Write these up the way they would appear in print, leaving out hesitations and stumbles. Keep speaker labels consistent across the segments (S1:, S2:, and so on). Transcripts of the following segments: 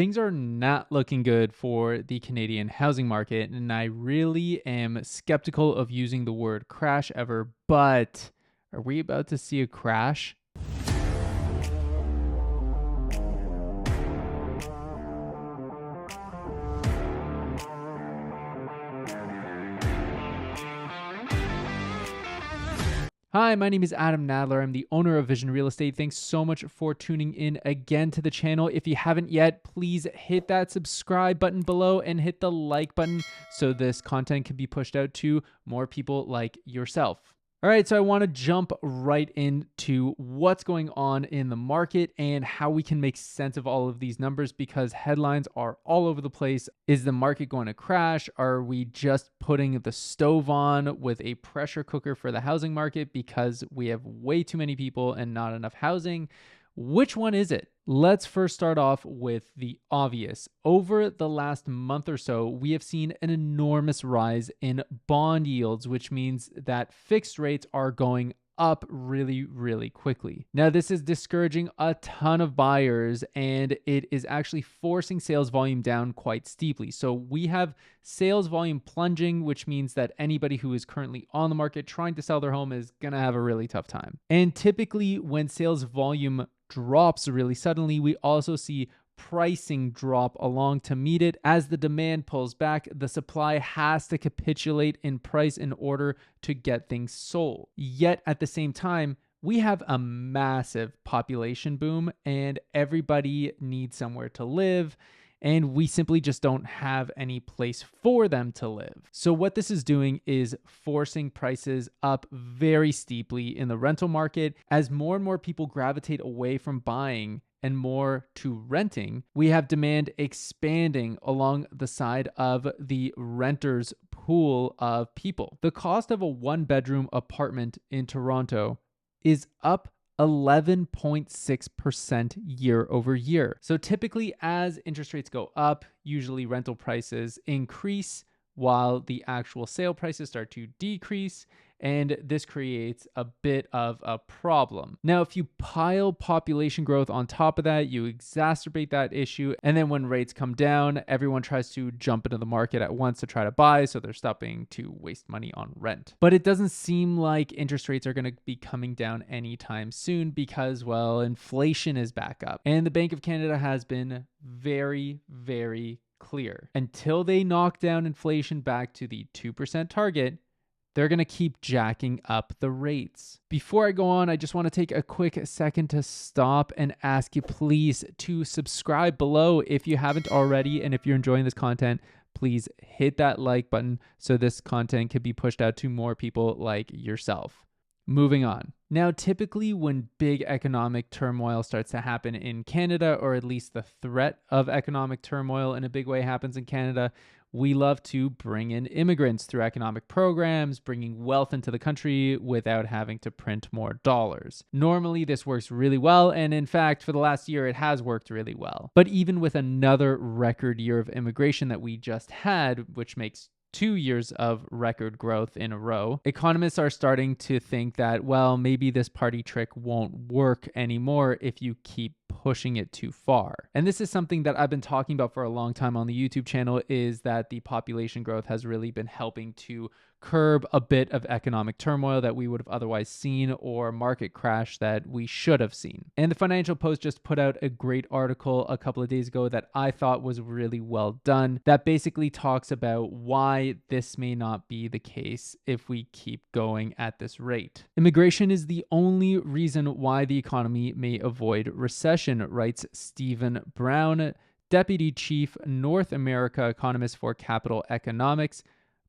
S1: Things are not looking good for the Canadian housing market, and I really am skeptical of using the word crash ever, but are we about to see a crash? Hi, my name is Adam Nadler. I'm the owner of Vision Real Estate. Thanks so much for tuning in again to the channel. If you haven't yet, please hit that subscribe button below and hit the like button so this content can be pushed out to more people like yourself. All right, so I want to jump right into what's going on in the market and how we can make sense of all of these numbers because headlines are all over the place. Is the market going to crash? Are we just putting the stove on with a pressure cooker for the housing market because we have way too many people and not enough housing? Which one is it? Let's first start off with the obvious. Over the last month or so, we have seen an enormous rise in bond yields, which means that fixed rates are going up really, really quickly. Now, this is discouraging a ton of buyers and it is actually forcing sales volume down quite steeply. So we have sales volume plunging, which means that anybody who is currently on the market trying to sell their home is going to have a really tough time. And typically when sales volume drops really suddenly, we also see pricing drop along to meet it. As the demand pulls back, the supply has to capitulate in price in order to get things sold. Yet at the same time, we have a massive population boom and everybody needs somewhere to live. And we simply just don't have any place for them to live. So what this is doing is forcing prices up very steeply in the rental market. As more and more people gravitate away from buying and more to renting, we have demand expanding along the side of the renters pool of people. The cost of a one-bedroom apartment in Toronto is up 11.6% year over year. So typically as interest rates go up, usually rental prices increase while the actual sale prices start to decrease. And this creates a bit of a problem. Now, if you pile population growth on top of that, you exacerbate that issue. And then when rates come down, everyone tries to jump into the market at once to try to buy. So they're stopping to waste money on rent. But it doesn't seem like interest rates are going to be coming down anytime soon because, well, inflation is back up. And the Bank of Canada has been very, very clear. Until they knock down inflation back to the 2% target, they're going to keep jacking up the rates. Before I go on, I just want to take a quick second to stop and ask you please to subscribe below if you haven't already. And if you're enjoying this content, please hit that like button so this content can be pushed out to more people like yourself. Moving on. Now, typically when big economic turmoil starts to happen in Canada, or at least the threat of economic turmoil in a big way happens in Canada, we love to bring in immigrants through economic programs, bringing wealth into the country without having to print more dollars. Normally, this works really well, and in fact, for the last year, it has worked really well. But even with another record year of immigration that we just had, which makes 2 years of record growth in a row, economists are starting to think that, well, maybe this party trick won't work anymore if you keep pushing it too far. And this is something that I've been talking about for a long time on the YouTube channel, is that the population growth has really been helping to curb a bit of economic turmoil that we would have otherwise seen, or market crash that we should have seen. And the Financial Post just put out a great article a couple of days ago that I thought was really well done, that basically talks about why this may not be the case if we keep going at this rate. Immigration is the only reason why the economy may avoid recession, writes Stephen Brown, Deputy Chief North America Economist for Capital Economics.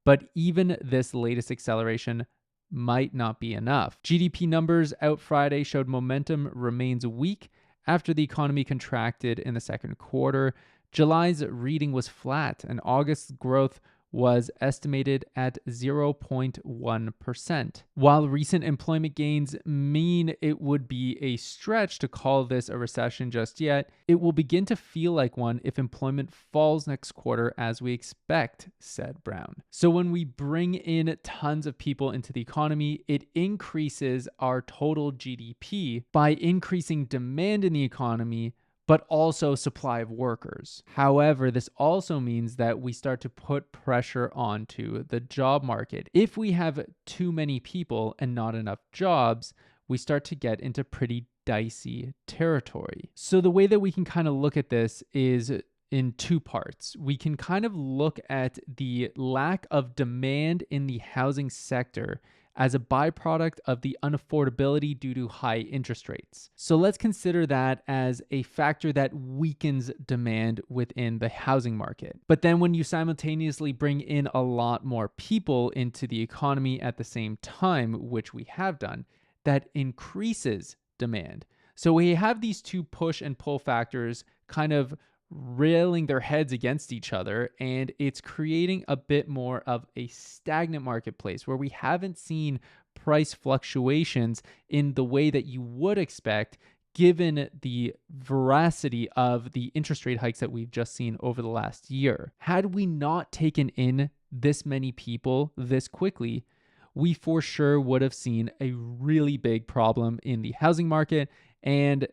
S1: But even this latest acceleration might not be enough. GDP numbers out Friday showed momentum remains weak after the economy contracted in the second quarter. July's reading was flat, and August's growth was estimated at 0.1%. While recent employment gains mean it would be a stretch to call this a recession just yet, it will begin to feel like one if employment falls next quarter as we expect, said Brown. So when we bring in tons of people into the economy, it increases our total GDP by increasing demand in the economy, but also supply of workers. However, this also means that we start to put pressure onto the job market. If we have too many people and not enough jobs, we start to get into pretty dicey territory. So the way that we can kind of look at this is in two parts. We can kind of look at the lack of demand in the housing sector as a byproduct of the unaffordability due to high interest rates. So let's consider that as a factor that weakens demand within the housing market. But then when you simultaneously bring in a lot more people into the economy at the same time, which we have done, that increases demand. So we have these two push and pull factors kind of railing their heads against each other, and it's creating a bit more of a stagnant marketplace where we haven't seen price fluctuations in the way that you would expect given the veracity of the interest rate hikes that we've just seen over the last year. Had we not taken in this many people this quickly, we for sure would have seen a really big problem in the housing market and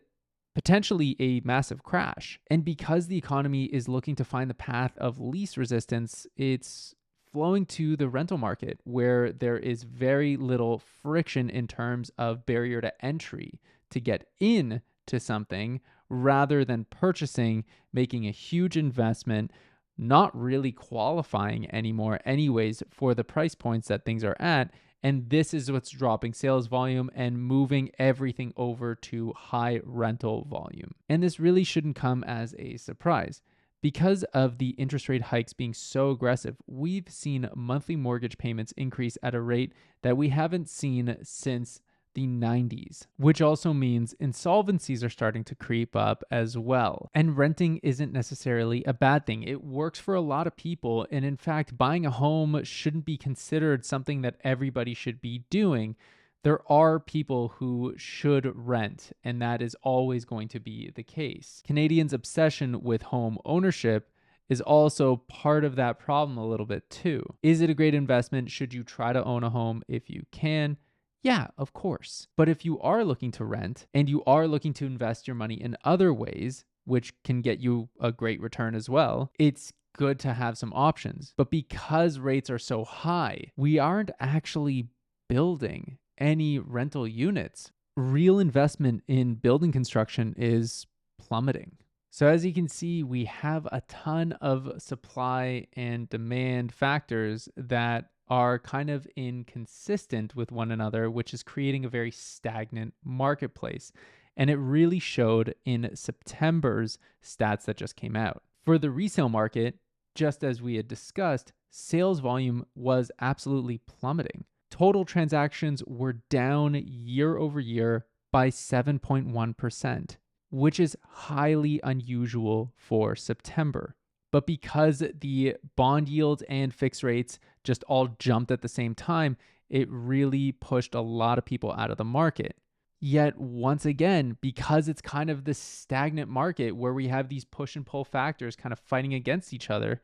S1: potentially a massive crash. And because the economy is looking to find the path of least resistance, it's flowing to the rental market where there is very little friction in terms of barrier to entry to get in to something rather than purchasing, making a huge investment, not really qualifying anymore anyways for the price points that things are at. And this is what's dropping sales volume and moving everything over to high rental volume. And this really shouldn't come as a surprise. Because of the interest rate hikes being so aggressive, we've seen monthly mortgage payments increase at a rate that we haven't seen since the 90s, which also means insolvencies are starting to creep up as well. And renting isn't necessarily a bad thing. It works for a lot of people. And in fact, buying a home shouldn't be considered something that everybody should be doing. There are people who should rent, and that is always going to be the case. Canadians' obsession with home ownership is also part of that problem a little bit too. Is it a great investment? Should you try to own a home if you can? Yeah, of course. But if you are looking to rent and you are looking to invest your money in other ways, which can get you a great return as well, it's good to have some options. But because rates are so high, we aren't actually building any rental units. Real investment in building construction is plummeting. So as you can see, we have a ton of supply and demand factors that are kind of inconsistent with one another, which is creating a very stagnant marketplace. And it really showed in September's stats that just came out. For the resale market, just as we had discussed, sales volume was absolutely plummeting. Total transactions were down year over year by 7.1%, which is highly unusual for September. But because the bond yields and fixed rates just all jumped at the same time, it really pushed a lot of people out of the market. Yet once again, because it's kind of this stagnant market where we have these push and pull factors kind of fighting against each other,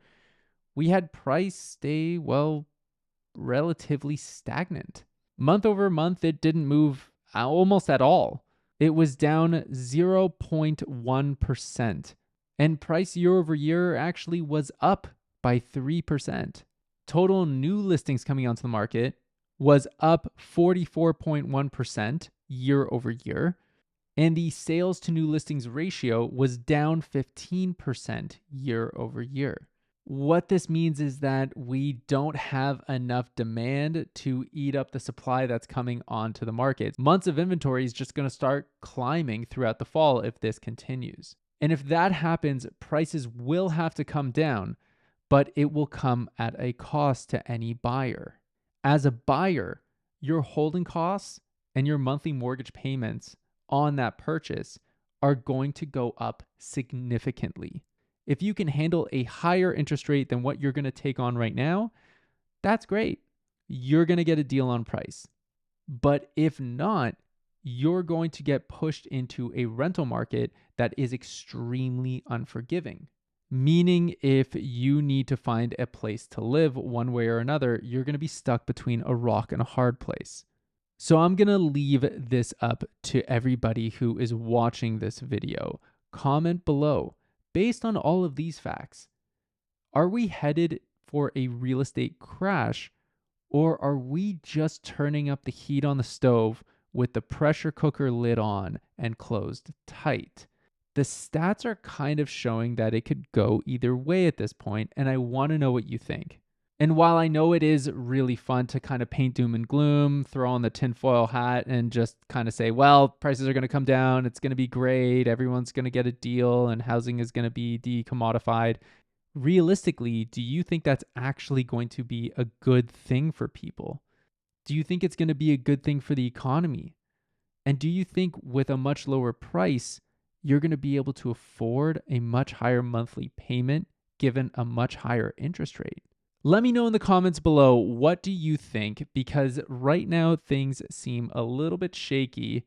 S1: we had price stay, well, relatively stagnant. Month over month, it didn't move almost at all. It was down 0.1%. And price year over year actually was up by 3%. Total new listings coming onto the market was up 44.1% year over year. And the sales to new listings ratio was down 15% year over year. What this means is that we don't have enough demand to eat up the supply that's coming onto the market. Months of inventory is just going to start climbing throughout the fall if this continues. And if that happens, prices will have to come down, but it will come at a cost to any buyer. As a buyer, your holding costs and your monthly mortgage payments on that purchase are going to go up significantly. If you can handle a higher interest rate than what you're going to take on right now, that's great. You're going to get a deal on price. But if not, you're going to get pushed into a rental market that is extremely unforgiving. Meaning if you need to find a place to live one way or another, you're going to be stuck between a rock and a hard place. So I'm going to leave this up to everybody who is watching this video. Comment below. Based on all of these facts, are we headed for a real estate crash, or are we just turning up the heat on the stove with the pressure cooker lid on and closed tight? The stats are kind of showing that it could go either way at this point, and I want to know what you think. And while I know it is really fun to kind of paint doom and gloom, throw on the tinfoil hat and just kind of say, well, prices are going to come down, it's going to be great, everyone's going to get a deal, and housing is going to be decommodified. Realistically, do you think that's actually going to be a good thing for people? Do you think it's going to be a good thing for the economy? And do you think with a much lower price, you're going to be able to afford a much higher monthly payment given a much higher interest rate? Let me know in the comments below, what do you think? Because right now things seem a little bit shaky,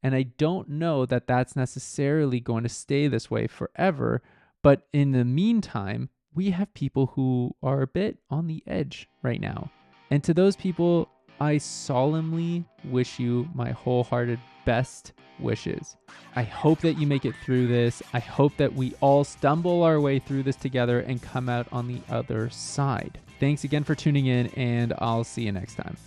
S1: and I don't know that that's necessarily going to stay this way forever. But in the meantime, we have people who are a bit on the edge right now. And to those people, I solemnly wish you my wholehearted best wishes. I hope that you make it through this. I hope that we all stumble our way through this together and come out on the other side. Thanks again for tuning in, and I'll see you next time.